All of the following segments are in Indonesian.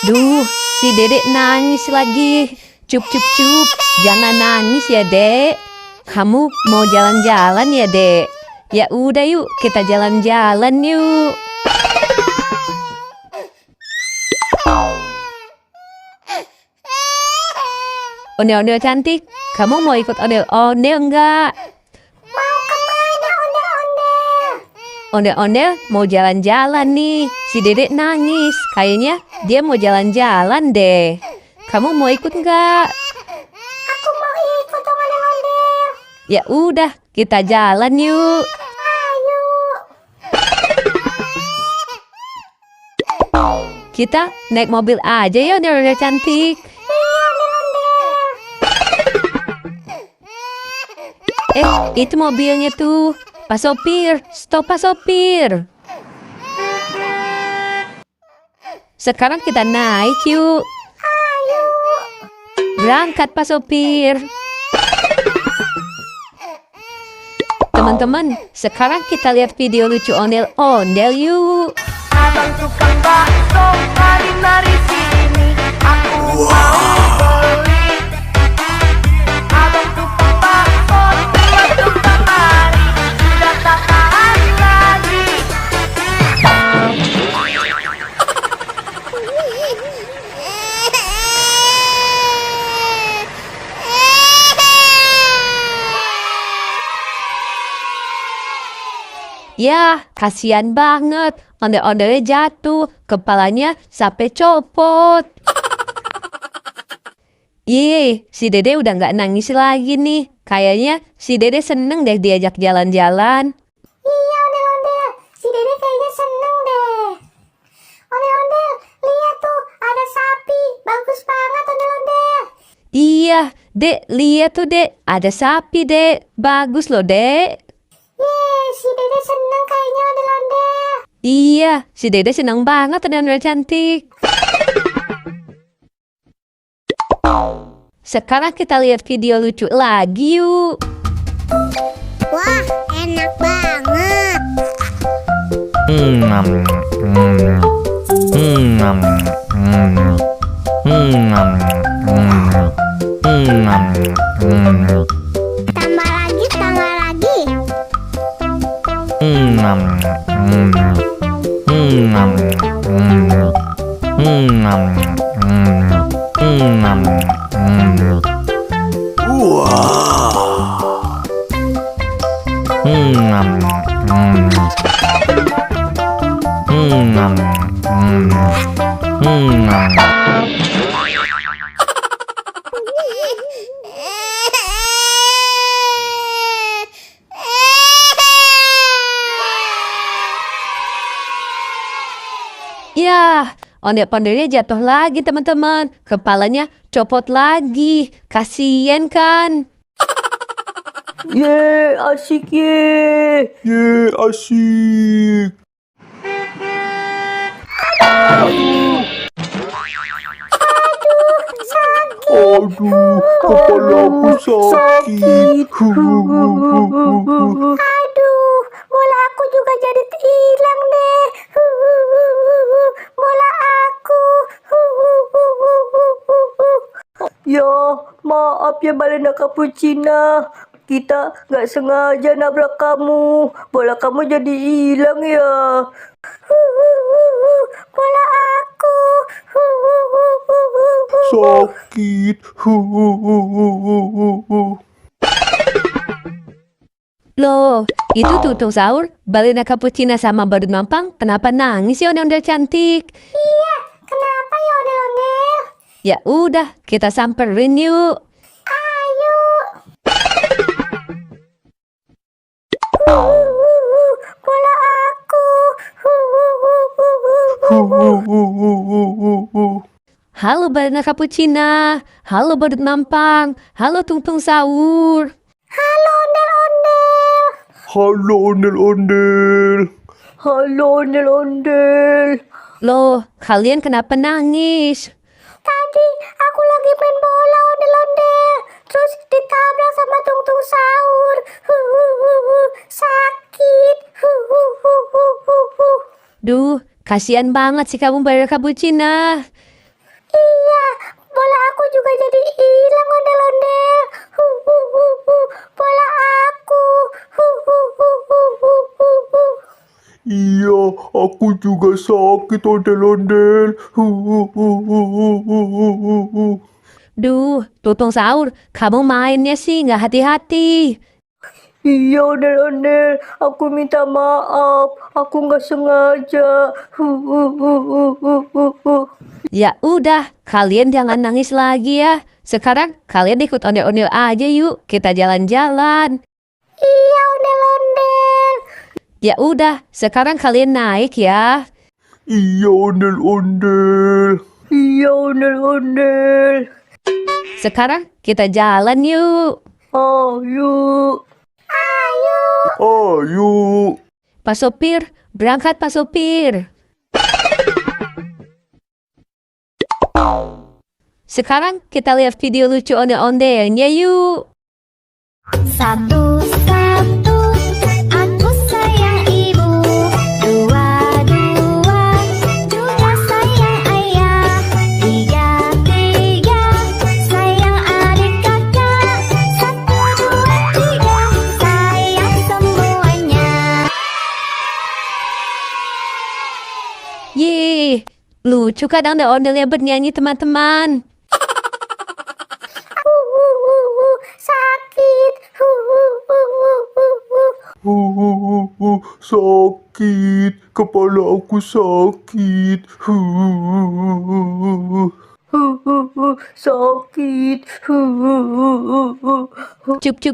Duh, si Dedek nangis lagi. Cup, cup, cup. Jangan nangis ya, Dek. Kamu mau jalan-jalan ya, Dek? Ya udah yuk, kita jalan-jalan yuk. Ondel-ondel cantik, kamu mau ikut ondel-ondel enggak? Mau kemana ondel-ondel? Ondel-ondel mau jalan-jalan nih. Si Dedek nangis. Kayaknya dia mau jalan-jalan deh. Kamu mau ikut enggak? Aku mau ikut ondel-ondel. Ya udah, kita jalan yuk. Ayo. Kita naik mobil aja ya ondel-ondel cantik. Iya ondel-ondel. Itu mobilnya tuh. Pak sopir, stop Pak sopir. Sekarang kita naik yuk. Ayo. Berangkat Pak sopir. Teman-teman, sekarang kita lihat video lucu ondel-ondel yuk. Abang tukang bakso, mari sini. Aku mau beli. Abang tukang bakso, buat tukang mari. Sudah tak tahan lagi. Ya, kasihan banget. Ondel-ondelnya jatuh, kepalanya sampai copot. Ih, si Dede udah nggak nangis lagi nih. Kayaknya si Dede seneng deh diajak jalan-jalan. Iya ondel-ondel, si Dede kayaknya seneng deh. Ondel-ondel, lihat tuh ada sapi, bagus banget ondel-ondel. Iya, Dek, lihat tuh Dek, ada sapi Dek. Bagus loh Dek. Yeay, si Dede seneng kayaknya ondel-ondel. Iya, si Dede seneng banget ondel-ondel cantik. Sekarang kita lihat video lucu lagi yuk. Wah, enak banget. Tambah lagi, tambah lagi. Ya, ondel-ondelnya jatuh lagi teman-teman. Kepalanya copot lagi. Kasian kan? Ye, asik ye. Ye, asik. Aduh, kepala aku sakit. Aduh, bola aku juga jadi hilang deh. Bola aku. Ya, maaf ya balena Cappuccina. Kita nggak sengaja nabrak kamu. Bola kamu jadi hilang ya. Bola aku. Sakit. Loh, itu tutung sahur, balena Cappuccina sama badut mampang, kenapa nangis ya ondel-ondel cantik? Iya, kenapa ya ondel-ondel? Ya udah, kita samperin yuk. Ayo. Bola aku. Halo balena Cappuccina, halo badut mampang, halo tungtung sahur. Halo ondel-ondel. Halo ondel-ondel. Halo ondel-ondel. Loh, kalian kenapa nangis? Tadi aku lagi main bola ondel-ondel. Terus ditabrak sama tungtung sahur. Sakit. Duh, kasihan banget sih kamu balena Cappuccina. juga jadi hilang ondel-ondel. Bola aku. Iya, aku juga sakit ondel-ondel. Duh, tutung sahur, kamu mainnya sih nggak hati-hati. Iya ondel-ondel, aku minta maaf. Aku nggak sengaja. Ya udah, kalian jangan nangis lagi ya. Sekarang kalian ikut ondel-ondel aja yuk, kita jalan-jalan. Iya ondel-ondel. Ya udah, sekarang kalian naik ya. Iya ondel-ondel. Iya ondel-ondel. Sekarang kita jalan yuk. Ayo. Ayo. Pak sopir, berangkat Pak sopir. Sekarang kita lihat video lucu ondel-ondelnya yuk. Satu, aku sayang ibu. Dua, juga sayang ayah. Tiga, sayang adik kakak. Satu, dua, tiga, sayang semuanya. Yeay, lucu kan ondel-ondelnya bernyanyi teman-teman. Sakit. Sakit. Kepala aku sakit. Sakit.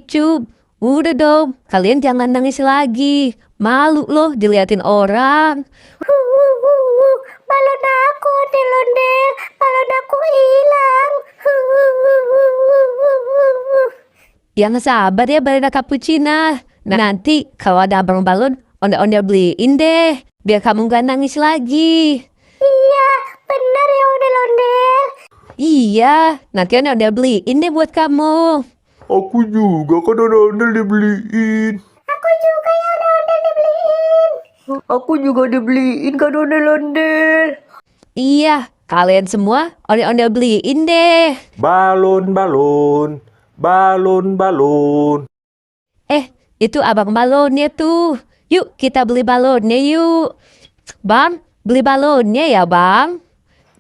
Cup. Udah dong, kalian jangan nangis lagi. Malu loh diliatin orang. Balon aku ondel-ondel. Balon aku hilang. Yang sabar ya balena cappuccino. Nanti kalau ada abang balon, ondel-ondel beliin deh. Biar kamu gak nangis lagi. Iya, benar ya ondel-ondel. Iya, nanti ondel-ondel beliin deh buat kamu. Aku juga kan ondel-ondel dibeliin. Aku juga ya ondel-ondel dibeliin. Aku juga dibeliin kan ondel-ondel. Iya, kalian semua ondel-ondel beliin deh. Balon. Itu abang balonnya tuh. Yuk kita beli balonnya yuk. Bang, beli balonnya ya bang.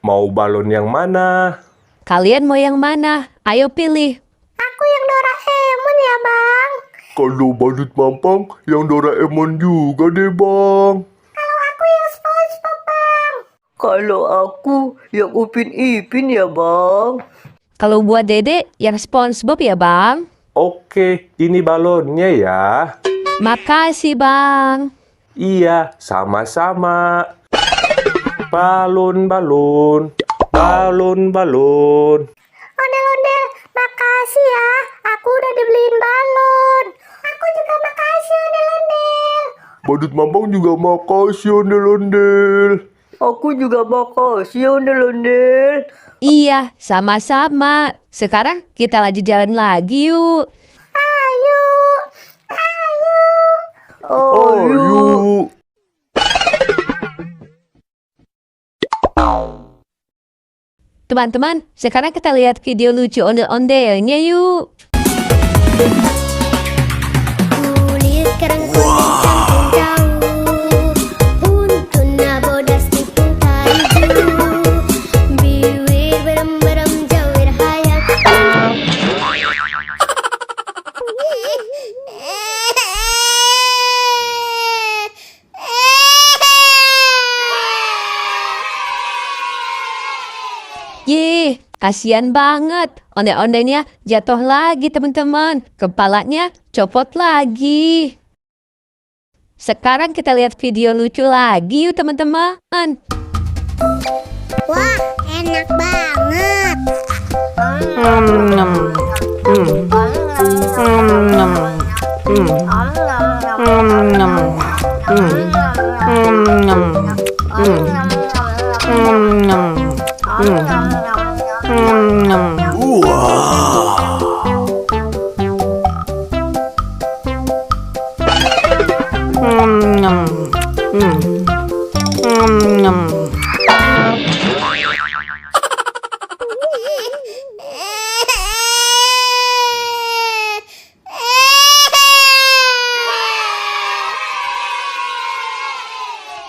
Mau balon yang mana? Kalian mau yang mana? Ayo pilih. Aku yang Doraemon ya bang. Kalau badut mampang, yang Doraemon juga deh bang. Kalau aku yang SpongeBob bang. Kalau aku yang Upin Ipin ya bang. Kalau buat Dede yang SpongeBob ya bang. Oke, ini balonnya ya. Makasih bang. Iya, sama-sama. Balon. Ondel-ondel, makasih ya. Aku udah dibeliin balon. Aku juga makasih ondel-ondel. Badut mampang juga makasih ondel-ondel. Aku juga makasih ondel-ondel. Iya, sama-sama. Sekarang kita lanjut jalan lagi yuk. Ayo. Ayo. Teman-teman, sekarang kita lihat video lucu ondel-ondelnya yuk. Kulit kerang kuning campur jauh. Untuna bodas tipung kayu. Bibir berem-berem jawir hayal. Yeay, kasihan banget. Ondel-ondelnya jatuh lagi teman-teman. Kepalanya copot lagi. Sekarang kita lihat video lucu lagi yuk teman-teman. Wah, enak banget.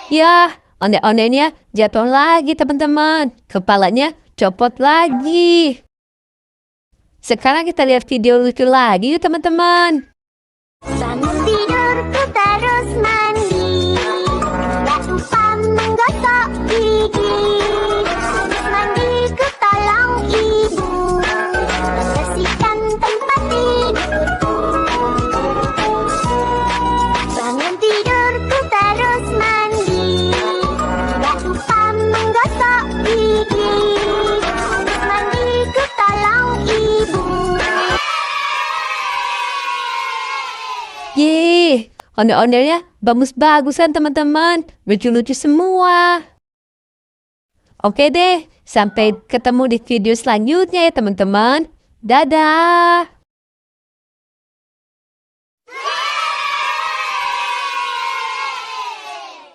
Ya, ondel-ondelnya jatuh lagi teman-teman. Kepalanya copot lagi. Sekarang kita lihat video lucu lagi yuk teman-teman. Bangun tidurku terus mandi, gak lupa menggosok gigi. Habis mandi ku tolong ibu bersihkan tempat tidurku. Bangun tidurku terus mandi, gak lupa menggosok gigi. Habis mandi ku tolong ibu. Yeay, ondel-ondelnya bagus-bagusan teman-teman. Lucu-lucu semua. Oke deh, sampai ketemu di video selanjutnya ya teman-teman. Dadah.